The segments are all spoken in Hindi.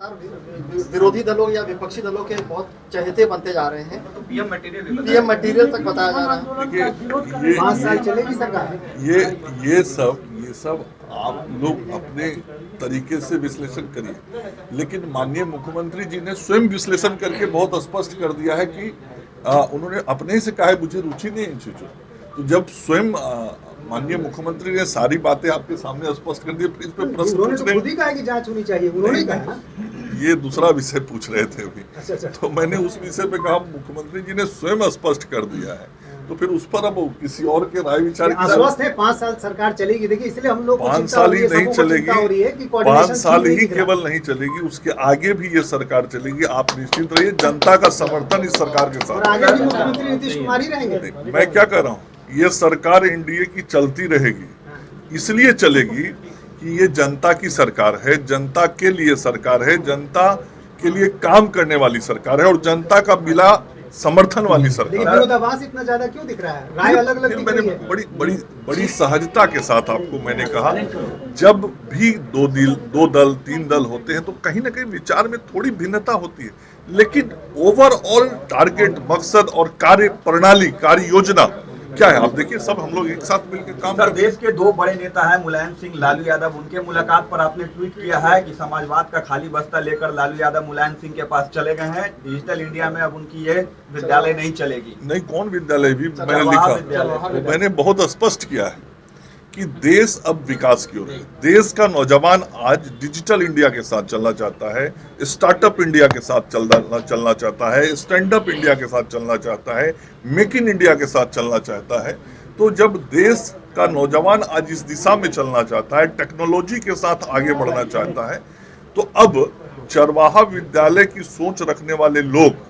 विरोधी दलों या विपक्षी दलों के बहुत चहेते बनते जा रहे हैं, तो पीएम मटेरियल तक बताया जा रहा है। देखिए 5 साल चलेगी सरकार। ये सब आप लोग अपने तरीके से विश्लेषण करिए, लेकिन माननीय मुख्यमंत्री जी ने स्वयं विश्लेषण करके बहुत स्पष्ट कर दिया है कि उन्होंने अपने ही से कहा है मुझे रुचि नहीं इन चीजों। तो जब स्वयं माननीय मुख्यमंत्री ने सारी बातें आपके सामने स्पष्ट कर दी, फिर इस पर प्रश्न पूछने की जांच होनी चाहिए, उन्होंने कहा ये दूसरा विषय पूछ रहे थे अभी। तो मैंने उस विषय पे कहा मुख्यमंत्री जी ने स्वयं स्पष्ट कर दिया है, तो फिर उस पर अब किसी और के राय विचार आश्वस्त है 5 साल सरकार चलेगी। देखिए इसलिए हम लोग 5 साल ही नहीं चलेगी, 5 साल ही केवल नहीं चलेगी, उसके आगे भी ये सरकार चलेगी। आप निश्चित रहिए, जनता का समर्थन इस सरकार के साथ। आगे भी मुख्यमंत्री नीतीश कुमार ही रहेंगे। मैं क्या कह रहा हूँ, ये सरकार एनडीए की चलती रहेगी, इसलिए चलेगी कि ये जनता की सरकार है, जनता के लिए सरकार है, जनता के लिए काम करने वाली सरकार है और जनता का मिला समर्थन वाली सरकार है। विरोधाभास इतना ज्यादा क्यों दिख रहा है? राय अलग-अलग दिख रही है। बड़ी सहजता के साथ आपको मैंने कहा, जब भी दो दल 3 दल होते हैं तो कहीं ना कहीं विचार में थोड़ी भिन्नता होती है, लेकिन ओवरऑल टारगेट, मकसद और कार्य प्रणाली, कार्य योजना क्या है आप देखिए, सब हम लोग एक साथ मिलकर काम सर, देश के 2 बड़े नेता हैं मुलायम सिंह, लालू यादव, उनके मुलाकात पर आपने ट्वीट किया है कि समाजवाद का खाली बस्ता लेकर लालू यादव मुलायम सिंह के पास चले गए हैं। डिजिटल इंडिया में अब उनकी ये विद्यालय नहीं चलेगी। नहीं, कौन विद्यालय भी मैंने लिखा, मैंने बहुत स्पष्ट किया है कि देश अब विकास की ओर है। देश का नौजवान आज डिजिटल इंडिया के साथ चलना चाहता है, स्टार्टअप इंडिया के साथ चलना चाहता है, स्टैंड अप इंडिया के साथ चलना चाहता है, मेक इन इंडिया के साथ चलना चाहता है। तो जब देश का नौजवान आज इस दिशा में चलना चाहता है, टेक्नोलॉजी के साथ आगे बढ़ना चाहता है, तो अब चरवाहा विद्यालय की सोच रखने वाले लोग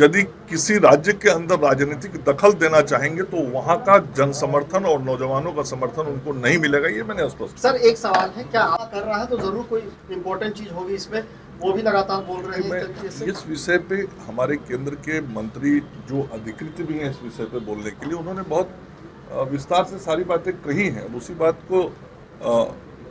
यदि किसी राज्य के अंदर राजनीतिक दखल देना चाहेंगे तो वहां का जन समर्थन और नौजवानों का समर्थन उनको नहीं मिलेगा, ये मैंने स्पष्ट। सर एक सवाल है, क्या आप कर रहा है तो जरूर कोई इम्पोर्टेंट चीज होगी इसमें, वो भी लगातार बोल रहे हैं इस विषय पे। हमारे केंद्र के मंत्री जो अधिकृत भी हैं इस विषय पे बोलने के लिए, उन्होंने बहुत विस्तार से सारी बातें कही हैं। उसी बात को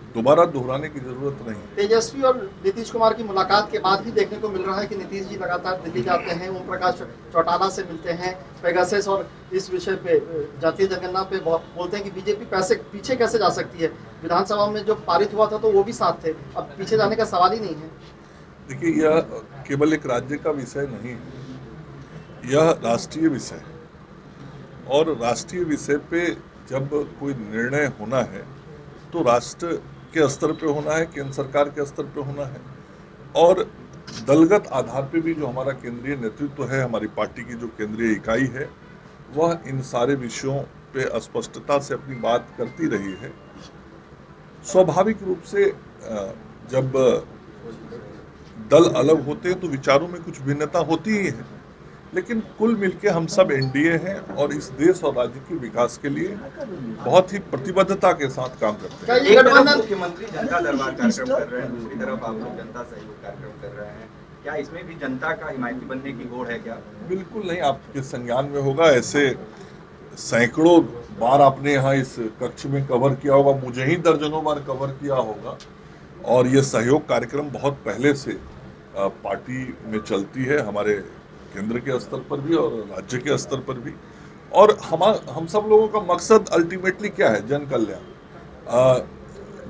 दोबारा दोहराने की जरूरत नहीं। तेजस्वी और नीतीश कुमार की मुलाकात के बाद भी देखने को मिल रहा है कि नीतीश जी लगातार दिल्ली जाते हैं, ओम प्रकाश चौटाला से मिलते हैं, पेगासस और इस विषय पे जातीय जनगणना पे बोलते हैं कि बीजेपी पैसे पीछे कैसे जा सकती है। विधानसभा में जो पारित हुआ था तो वो भी साथ थे, अब पीछे जाने का सवाल ही नहीं है। देखिए, यह केवल एक राज्य का विषय नहीं है, यह राष्ट्रीय विषय है और राष्ट्रीय विषय पे जब कोई निर्णय होना है तो राष्ट्र के स्तर पे होना है, केंद्र सरकार के स्तर पे होना है और दलगत आधार पे भी जो हमारा केंद्रीय नेतृत्व है, हमारी पार्टी की जो केंद्रीय इकाई है, वह इन सारे विषयों पे स्पष्टता से अपनी बात करती रही है। स्वाभाविक रूप से जब दल अलग होते हैं तो विचारों में कुछ भिन्नता होती ही है, लेकिन कुल मिलके हम सब एनडीए हैं और इस देश और राज्य के विकास के लिए बहुत ही प्रतिबद्धता के साथ काम करते हैं। एक तरफ मुख्यमंत्री जनता दरबार कार्यक्रम कर रहे हैं, दूसरी तरफ आप लोग जनता सहयोग कार्यक्रम कर रहे हैं, क्या इसमें भी जनता का हिमायती बनने की होड़ है क्या? बिल्कुल नहीं, आपके संज्ञान में होगा, ऐसे सैकड़ों बार आपने यहाँ इस कक्ष में कवर किया होगा, मुझे ही दर्जनों बार कवर किया होगा और ये सहयोग कार्यक्रम बहुत पहले से पार्टी में चलती है, हमारे केंद्र के स्तर पर भी और राज्य के स्तर पर भी। और हम सब लोगों का मकसद अल्टीमेटली क्या है? जन कल्याण।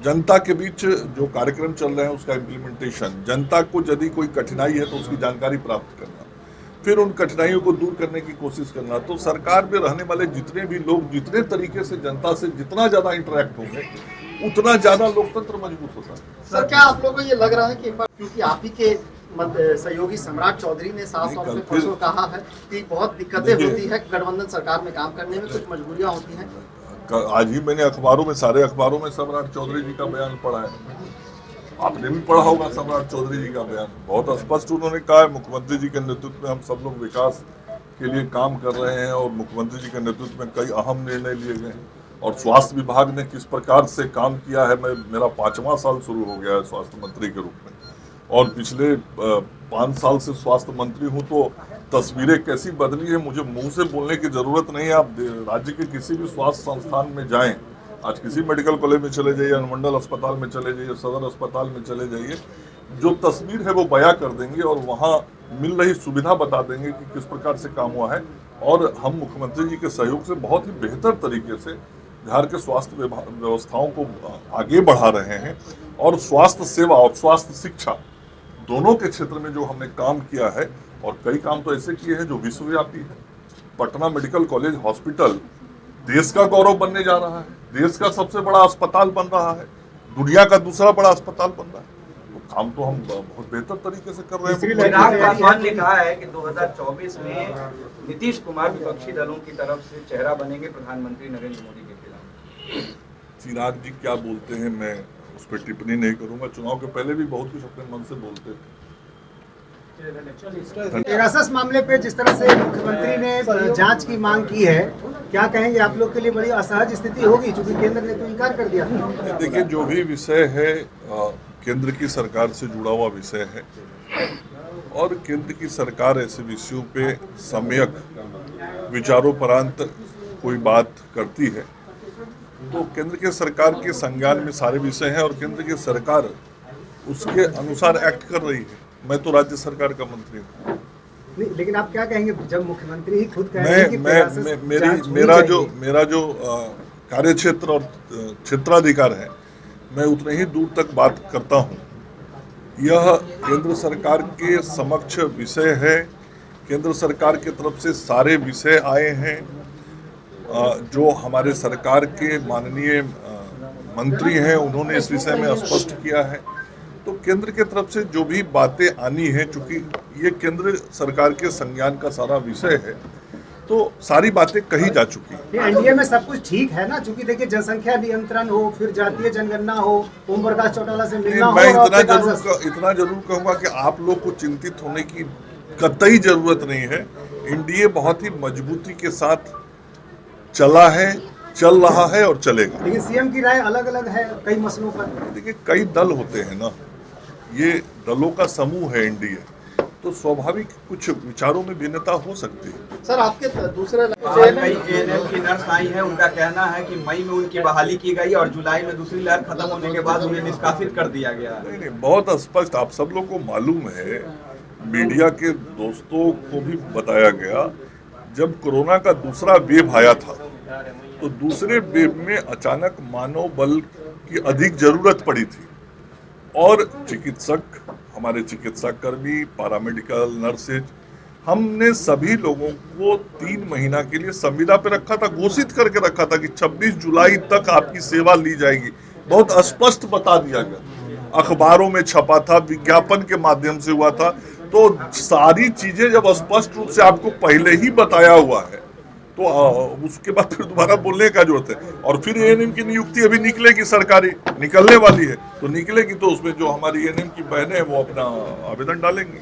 जनता के बीच जो कार्यक्रम चल रहे हैं उसका इम्प्लीमेंटेशन, जनता को यदि कोई कठिनाई है तो उसकी जानकारी प्राप्त करना, फिर उन कठिनाइयों को दूर करने की कोशिश करना। तो सरकार में रहने वाले जितने भी लोग जितने तरीके से जनता से जितना ज़्यादा इंटरेक्ट होंगे उतना ज़्यादा लोकतंत्र मजबूत होता है। सर क्या आप लोगों को ये लग रहा है कि क्योंकि आप ही के सहयोगी सम्राट चौधरी ने साफ तौर पे परसों कहा है कि बहुत दिक्कतें होती है गठबंधन सरकार में काम करने में, कुछ मजबूरियां होती हैं। आज ही मैंने अखबारों में, सारे अखबारों में सम्राट चौधरी जी का बयान पढ़ा है, आपने भी पढ़ा होगा सम्राट चौधरी जी का बयान। बहुत स्पष्ट उन्होंने कहा है, मुख्यमंत्री जी के नेतृत्व में हम सब लोग विकास के लिए काम कर रहे हैं और मुख्यमंत्री जी के नेतृत्व में कई अहम निर्णय लिए गए हैं और स्वास्थ्य विभाग ने किस प्रकार से काम किया है। मेरा 5वां साल शुरू हो गया है स्वास्थ्य मंत्री के रूप में और पिछले 5 साल से स्वास्थ्य मंत्री हूँ, तो तस्वीरें कैसी बदली है मुझे मुंह से बोलने की जरूरत नहीं है। आप राज्य के किसी भी स्वास्थ्य संस्थान में जाएं, आज किसी मेडिकल कॉलेज में चले जाइए, अनुमंडल अस्पताल में चले जाइए, सदर अस्पताल में चले जाइए, जो तस्वीर है वो बयां कर देंगे और वहाँ मिल रही सुविधा बता देंगे कि किस प्रकार से काम हुआ है। और हम मुख्यमंत्री जी के सहयोग से बहुत ही बेहतर तरीके से बिहार के स्वास्थ्य व्यवस्थाओं को आगे बढ़ा रहे हैं और स्वास्थ्य सेवा और स्वास्थ्य शिक्षा दोनों के क्षेत्र में जो हमने काम किया है, और कई काम तो ऐसे किए हैं जो विश्वव्यापी है। पटना मेडिकल कॉलेज हॉस्पिटल देश का गौरव बनने जा रहा है, देश का सबसे बड़ा अस्पताल बन रहा है, दुनिया का दूसरा बड़ा अस्पताल बन रहा है। तो काम तो हम बहुत बेहतर तरीके से कर रहे हैं। चिराग पासवान ने कहा है कि 2024 में नीतीश कुमार विपक्षी दलों की तरफ से चेहरा बनेंगे प्रधानमंत्री नरेंद्र मोदी के खिलाफ। चिराग जी क्या बोलते हैं मैं उस पर टिप्पणी नहीं करूंगा। चुनाव के पहले भी बहुत कुछ अपने मन से बोलते थे। पेगासस मामले पे जिस तरह से मुख्यमंत्री ने जांच की मांग की है, क्या कहेंगे? आप लोग के लिए बड़ी असहज स्थिति होगी क्योंकि केंद्र ने तो इनकार कर दिया। देखिए, जो भी विषय है केंद्र की सरकार से जुड़ा हुआ विषय है और केंद्र की सरकार ऐसे विषयों पे सम्यक विचारोपरांत कोई बात करती है तो केंद्र के सरकार के संज्ञान में सारे विषय हैं और केंद्र की सरकार उसके अनुसार एक्ट कर रही है। मैं तो राज्य सरकार का मंत्री हूँ। नहीं, लेकिन आप क्या कहेंगे जब मुख्यमंत्री ही खुद कह रहे हैं कि पेगासस जांच होनी चाहिए? मेरा जो कार्य क्षेत्र और क्षेत्राधिकार है, मैं उतने ही दूर तक बात करता हूँ। यह केंद्र सरकार के समक्ष विषय है। केंद्र सरकार की तरफ से सारे विषय आए हैं जो हमारे सरकार के माननीय मंत्री हैं, उन्होंने इस विषय में स्पष्ट किया है। तो केंद्र के तरफ से जो भी बातें आनी है, चूंकि ये केंद्र सरकार के संज्ञान का सारा विषय है, तो सारी बातें कही जा चुकी हैं। एनडीए में सब कुछ ठीक है ना? क्योंकि देखिए, जनसंख्या नियंत्रण हो, फिर जातीय जनगणना हो, ओम प्रकाश चौटाला से मिलना हो, मैं और इतना जरूर कहूंगा कि आप लोग को चिंतित होने की कतई जरूरत नहीं है। एनडीए बहुत ही मजबूती के साथ चला है, चल रहा है और चलेगा। लेकिन सीएम की राय अलग अलग है कई मसलों पर। देखिए, कई दल होते हैं ना, ये दलों का समूह है एनडीए, तो स्वाभाविक कुछ विचारों में भिन्नता हो सकती है। सर, आपके दूसरे कई एएनएम की नर्स आई है, उनका कहना है कि मई में उनकी बहाली की गई और जुलाई में दूसरी लहर खत्म होने के बाद उन्हें निष्कासित कर दिया गया। नहीं, बहुत स्पष्ट, आप सब लोग को मालूम है, मीडिया के दोस्तों को भी बताया गया, जब कोरोना का दूसरा वेव आया था तो दूसरे वेव में अचानक मानव बल की अधिक जरूरत पड़ी थी और चिकित्सक, हमारे चिकित्सा कर्मी, पैरामेडिकल, नर्सेज, हमने सभी लोगों को 3 महीना के लिए संविदा पे रखा था, घोषित करके रखा था कि 26 जुलाई तक आपकी सेवा ली जाएगी। बहुत स्पष्ट बता दिया गया, अखबारों में छपा था, विज्ञापन के माध्यम से हुआ था। तो सारी चीजें जब स्पष्ट रूप से आपको पहले ही बताया हुआ है तो उसके बाद फिर दोबारा बोलने का जरूरत है। और फिर एएनएम की नियुक्ति अभी निकलेगी, सरकारी निकलने वाली है, तो निकलेगी तो उसमें जो हमारी एएनएम की बहनें हैं वो अपना आवेदन डालेंगी।